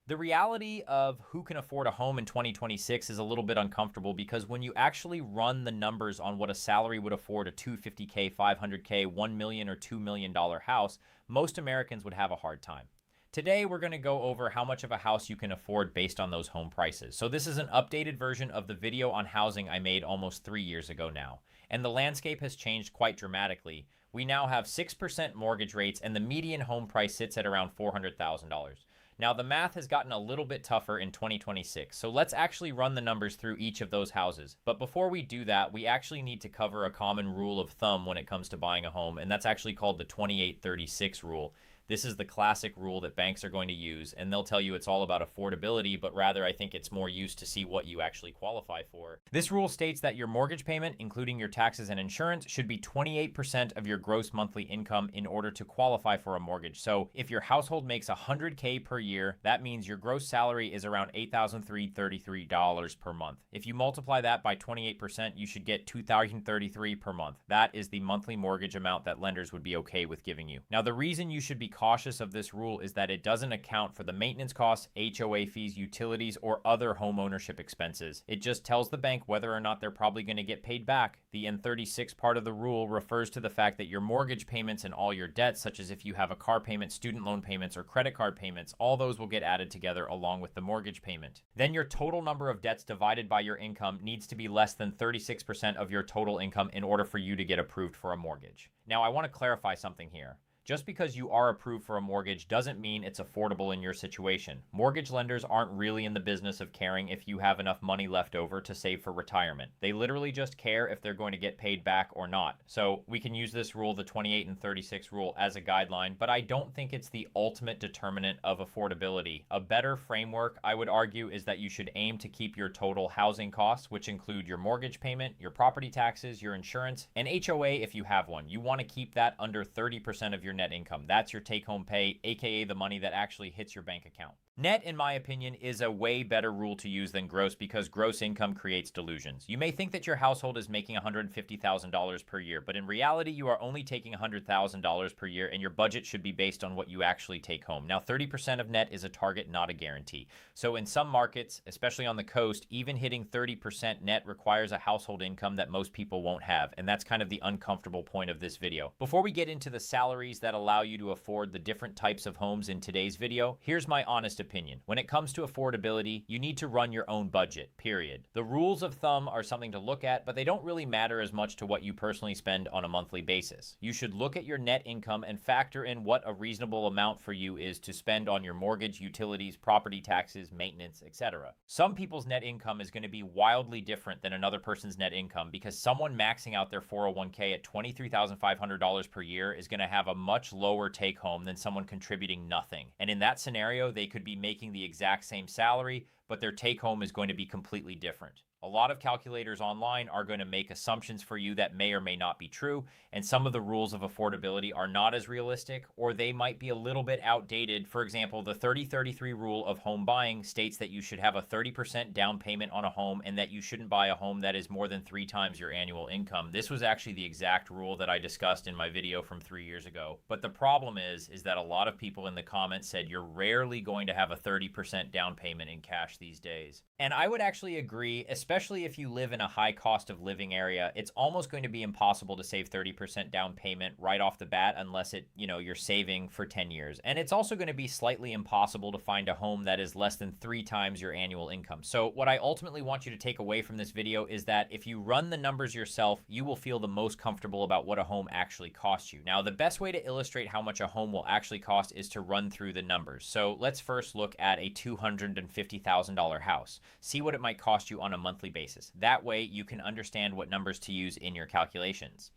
The reality of who can afford a home in 2026 is a little bit uncomfortable because when you actually run the numbers on what a salary would afford a 250K, 500K, 1 million or $2 million house, most Americans would have a hard time. Today, we're going to go over how much of a house you can afford based on those home prices. So this is an updated version of the video on housing I made almost 3 years ago now. And the landscape has changed quite dramatically. We now have 6% mortgage rates and the median home price sits at around $400,000. Now, the math has gotten a little bit tougher in 2026, so let's actually run the numbers through each of those houses. But before we do that, we actually need to cover a common rule of thumb when it comes to buying a home, and that's actually called the 28-36 rule. This is the classic rule that banks are going to use, and they'll tell you it's all about affordability, but rather I think it's more used to see what you actually qualify for. This rule states that your mortgage payment, including your taxes and insurance, should be 28% of your gross monthly income in order to qualify for a mortgage. So if your household makes $100K per year, that means your gross salary is around $8,333 per month. If you multiply that by 28%, you should get $2,033 per month. That is the monthly mortgage amount that lenders would be okay with giving you. Now, the reason you should be cautious of this rule is that it doesn't account for the maintenance costs, HOA fees, utilities, or other home ownership expenses. It just tells the bank whether or not they're probably going to get paid back. The N36 part of the rule refers to the fact that your mortgage payments and all your debts, such as if you have a car payment, student loan payments, or credit card payments, all those will get added together along with the mortgage payment. Then your total number of debts divided by your income needs to be less than 36% of your total income in order for you to get approved for a mortgage. Now, I want to clarify something here. Just because you are approved for a mortgage doesn't mean it's affordable in your situation. Mortgage lenders aren't really in the business of caring if you have enough money left over to save for retirement. They literally just care if they're going to get paid back or not. So we can use this rule, the 28 and 36 rule, as a guideline, but I don't think it's the ultimate determinant of affordability. A better framework, I would argue, is that you should aim to keep your total housing costs, which include your mortgage payment, your property taxes, your insurance, and HOA if you have one. You want to keep that under 30% of your net income. That's your take-home pay, aka the money that actually hits your bank account. Net, in my opinion, is a way better rule to use than gross because gross income creates delusions. You may think that your household is making $150,000 per year, but in reality, you are only taking $100,000 per year and your budget should be based on what you actually take home. Now, 30% of net is a target, not a guarantee. So in some markets, especially on the coast, even hitting 30% net requires a household income that most people won't have, and that's kind of the uncomfortable point of this video. Before we get into the salaries that allow you to afford the different types of homes in today's video, here's my honest opinion. When it comes to affordability, you need to run your own budget, period. The rules of thumb are something to look at, but they don't really matter as much to what you personally spend on a monthly basis. You should look at your net income and factor in what a reasonable amount for you is to spend on your mortgage, utilities, property taxes, maintenance, etc. Some people's net income is going to be wildly different than another person's net income because someone maxing out their 401k at $23,500 per year is going to have a much lower take home than someone contributing nothing. And in that scenario, they could be making the exact same salary, but their take home is going to be completely different. A lot of calculators online are going to make assumptions for you that may or may not be true, and some of the rules of affordability are not as realistic, or they might be a little bit outdated. For example, the 30-33 rule of home buying states that you should have a 30% down payment on a home and that you shouldn't buy a home that is more than 3 times your annual income. This was actually the exact rule that I discussed in my video from 3 years ago. But the problem is that a lot of people in the comments said you're rarely going to have a 30% down payment in cash these days. And I would actually agree, especially if you live in a high cost of living area, it's almost going to be impossible to save 30% down payment right off the bat unless you're saving for 10 years. And it's also going to be slightly impossible to find a home that is less than 3 times your annual income. So what I ultimately want you to take away from this video is that if you run the numbers yourself, you will feel the most comfortable about what a home actually costs you. Now, the best way to illustrate how much a home will actually cost is to run through the numbers. So let's first look at a $250,000 house. See what it might cost you on a monthly basis. That way you can understand what numbers to use in your calculations.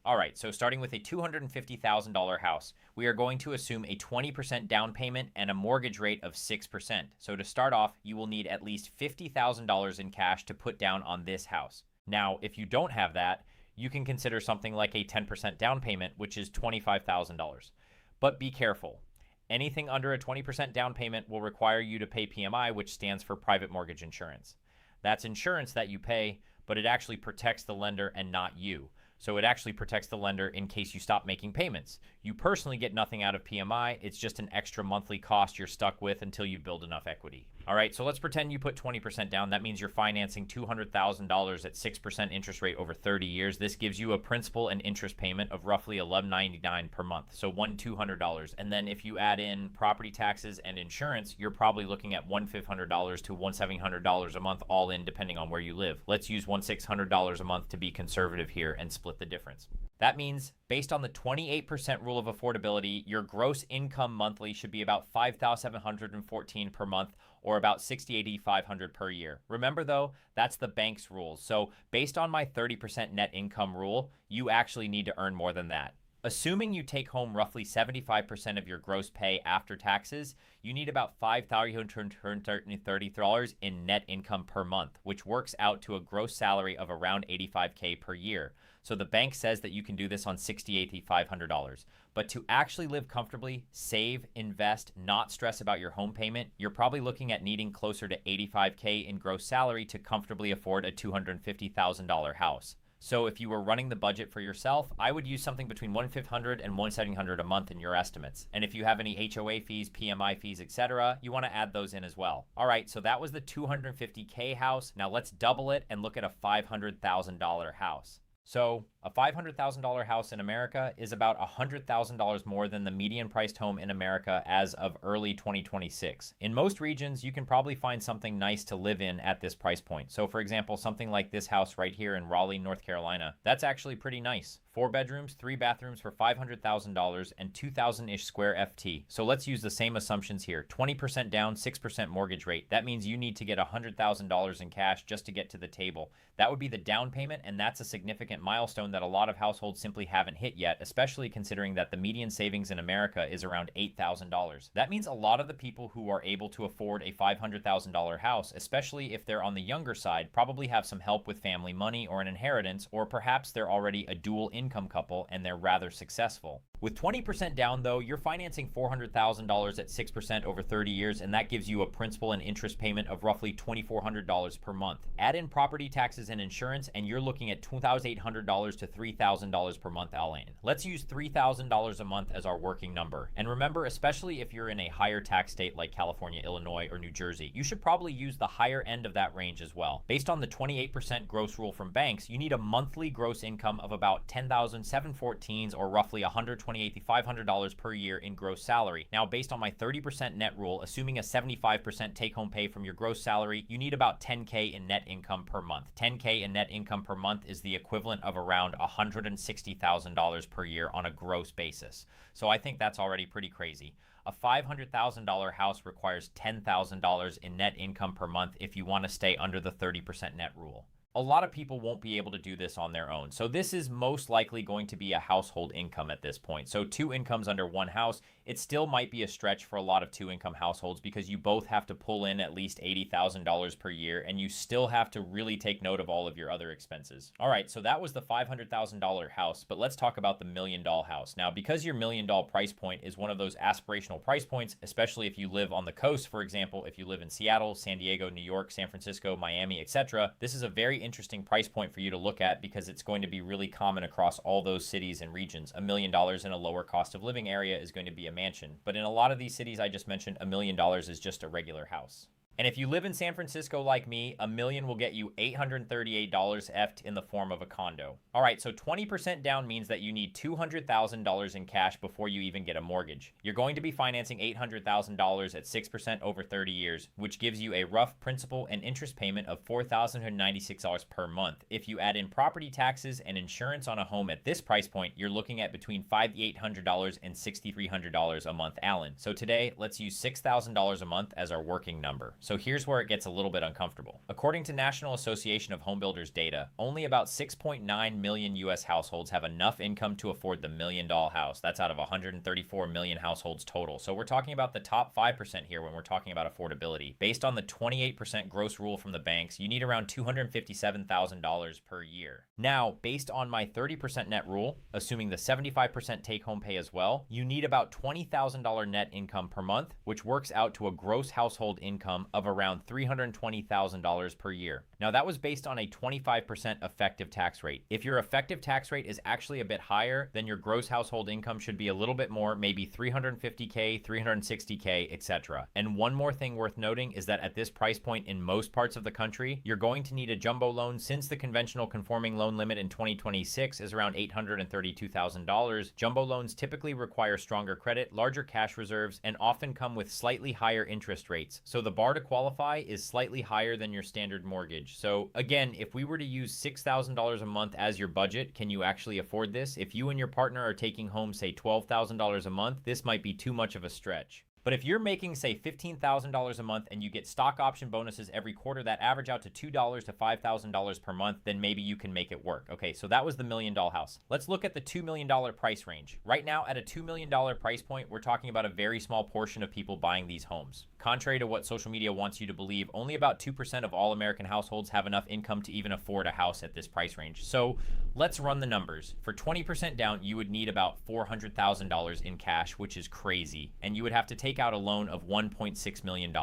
All right, so starting with a $250,000 house, we are going to assume a 20% down payment and a mortgage rate of 6%. So to start off, you will need at least $50,000 in cash to put down on this house. Now, if you don't have that, you can consider something like a 10% down payment, which is $25,000. But be careful. Anything under a 20% down payment will require you to pay PMI, which stands for private mortgage insurance. That's insurance that you pay, but it actually protects the lender and not you. So it actually protects the lender in case you stop making payments. You personally get nothing out of PMI. It's just an extra monthly cost you're stuck with until you build enough equity. All right, so let's pretend you put 20% down. That means you're financing $200,000 at 6% interest rate over 30 years. This gives you a principal and interest payment of roughly $11.99 per month, so $1,200. And then if you add in property taxes and insurance, you're probably looking at $1,500 to $1,700 a month all in, depending on where you live. Let's use $1,600 a month to be conservative here and split the difference. That means, based on the 28% rule of affordability, your gross income monthly should be about $5,714 per month, or about $6,850 per year. Remember though, that's the bank's rules. So based on my 30% net income rule, you actually need to earn more than that. Assuming you take home roughly 75% of your gross pay after taxes, you need about $5,230 in net income per month, which works out to a gross salary of around $85K per year. So the bank says that you can do this on $6,850. But to actually live comfortably, save, invest, not stress about your home payment, you're probably looking at needing closer to $85K in gross salary to comfortably afford a $250,000 house. So if you were running the budget for yourself, I would use something between $1,500 and $1,700 a month in your estimates. And if you have any HOA fees, PMI fees, etc., you want to add those in as well. All right, so that was the $250K house. Now let's double it and look at a $500,000 house. So a $500,000 house in America is about $100,000 more than the median priced home in America as of early 2026. In most regions, you can probably find something nice to live in at this price point. So for example, something like this house right here in Raleigh, North Carolina, that's actually pretty nice. 4 bedrooms, 3 bathrooms for $500,000 and 2,000-ish square FT. So let's use the same assumptions here. 20% down, 6% mortgage rate. That means you need to get $100,000 in cash just to get to the table. That would be the down payment, and that's a significant milestone that a lot of households simply haven't hit yet, especially considering that the median savings in America is around $8,000. That means a lot of the people who are able to afford a $500,000 house, especially if they're on the younger side, probably have some help with family money or an inheritance, or perhaps they're already a dual income couple and they're rather successful. With 20% down though, you're financing $400,000 at 6% over 30 years, and that gives you a principal and interest payment of roughly $2,400 per month. Add in property taxes and insurance, and you're looking at $2,800 to $3,000 per month all in. Let's use $3,000 a month as our working number. And remember, especially if you're in a higher tax state like California, Illinois, or New Jersey, you should probably use the higher end of that range as well. Based on the 28% gross rule from banks, you need a monthly gross income of about $10,714 or roughly $128,500 per year in gross salary. Now, based on my 30% net rule, assuming a 75% take-home pay from your gross salary, you need about $10K in net income per month. $10K in net income per month is the equivalent of around $160,000 per year on a gross basis. So I think that's already pretty crazy. A $500,000 house requires $10,000 in net income per month if you want to stay under the 30% net rule. A lot of people won't be able to do this on their own. So this is most likely going to be a household income at this point. So 2 incomes under 1 house, it still might be a stretch for a lot of 2-income households because you both have to pull in at least $80,000 per year, and you still have to really take note of all of your other expenses. All right, so that was the $500,000 house, but let's talk about the $1 million house. Now, because your $1 million price point is one of those aspirational price points, especially if you live on the coast, for example, if you live in Seattle, San Diego, New York, San Francisco, Miami, etc., this is a very interesting price point for you to look at because it's going to be really common across all those cities and regions. $1 million in a lower cost of living area is going to be a mansion. But in a lot of these cities I just mentioned, $1 million is just a regular house. And if you live in San Francisco like me, $1 million will get you $838 EFT in the form of a condo. All right, so 20% down means that you need $200,000 in cash before you even get a mortgage. You're going to be financing $800,000 at 6% over 30 years, which gives you a rough principal and interest payment of $4,096 per month. If you add in property taxes and insurance on a home at this price point, you're looking at between $5,800 and $6,300 a month, Allen. So today, let's use $6,000 a month as our working number. So here's where it gets a little bit uncomfortable. According to National Association of Home Builders data, only about 6.9 million US households have enough income to afford the $1 million house. That's out of 134 million households total. So we're talking about the top 5% here when we're talking about affordability. Based on the 28% gross rule from the banks, you need around $257,000 per year. Now, based on my 30% net rule, assuming the 75% take-home pay as well, you need about $20,000 net income per month, which works out to a gross household income of around $320,000 per year. Now, that was based on a 25% effective tax rate. If your effective tax rate is actually a bit higher, then your gross household income should be a little bit more, maybe $350K, $360K, etc. And one more thing worth noting is that at this price point in most parts of the country, you're going to need a jumbo loan since the conventional conforming loan limit in 2026 is around $832,000. Jumbo loans typically require stronger credit, larger cash reserves, and often come with slightly higher interest rates. So the bar to qualify is slightly higher than your standard mortgage. So again, if we were to use $6,000 a month as your budget, can you actually afford this? If you and your partner are taking home, say, $12,000 a month, this might be too much of a stretch. But if you're making, say, $15,000 a month and you get stock option bonuses every quarter that average out to $2,000 to $5,000 per month, then maybe you can make it work. Okay, so that was the $1 million house. Let's look at the $2 million price range. Right now, at a $2 million price point, we're talking about a very small portion of people buying these homes. Contrary to what social media wants you to believe, only about 2% of all American households have enough income to even afford a house at this price range. So let's run the numbers. For 20% down, you would need about $400,000 in cash, which is crazy. And you would have to take out a loan of $1.6 million.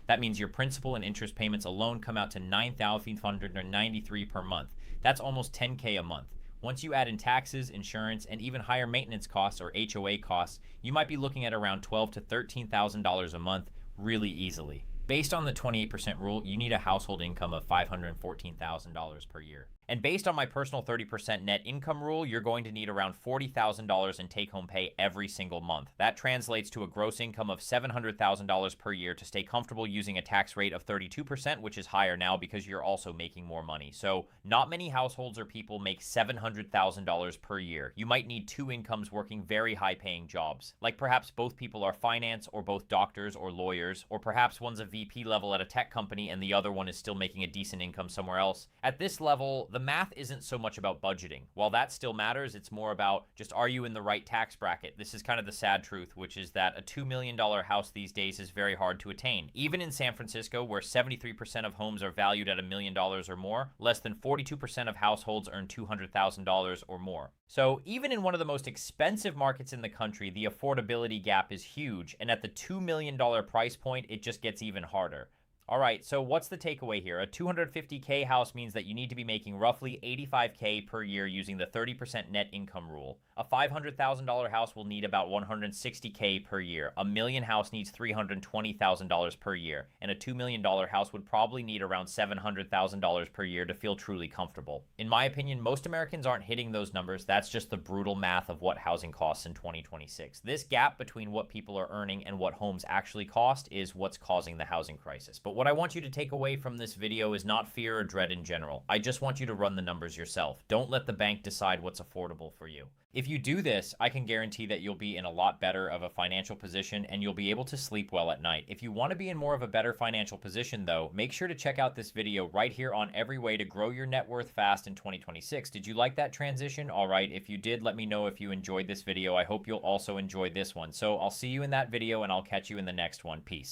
That means your principal and interest payments alone come out to $9,593 per month. That's almost $10K a month. Once you add in taxes, insurance, and even higher maintenance costs or HOA costs, you might be looking at around $12,000 to $13,000 a month really easily. Based on the 28% rule, you need a household income of $514,000 per year. And based on my personal 30% net income rule, you're going to need around $40,000 in take-home pay every single month. That translates to a gross income of $700,000 per year to stay comfortable using a tax rate of 32%, which is higher now because you're also making more money. So not many households or people make $700,000 per year. You might need two incomes working very high-paying jobs. Like perhaps both people are finance or both doctors or lawyers, or perhaps one's a VP level at a tech company and the other one is still making a decent income somewhere else. At this level, the math isn't so much about budgeting. While that still matters, it's more about just, are you in the right tax bracket? This is kind of the sad truth, which is that a $2 million house these days is very hard to attain. Even in San Francisco, where 73% of homes are valued at $1 million or more, less than 42% of households earn $200,000 or more. So even in one of the most expensive markets in the country, the affordability gap is huge, and at the $2 million price point, it just gets even harder. All right, so what's the takeaway here? A $250K house means that you need to be making roughly $85K per year using the 30% net income rule. A $500,000 house will need about $160K per year. A million house needs $320,000 per year. And a $2 million house would probably need around $700,000 per year to feel truly comfortable. In my opinion, most Americans aren't hitting those numbers. That's just the brutal math of what housing costs in 2026. This gap between what people are earning and what homes actually cost is what's causing the housing crisis. But what I want you to take away from this video is not fear or dread in general. I just want you to run the numbers yourself. Don't let the bank decide what's affordable for you. If you do this, I can guarantee that you'll be in a lot better of a financial position and you'll be able to sleep well at night. If you want to be in more of a better financial position though, make sure to check out this video right here on every way to grow your net worth fast in 2026. Did you like that transition? All right, if you did, let me know if you enjoyed this video. I hope you'll also enjoy this one. So I'll see you in that video and I'll catch you in the next one. Peace.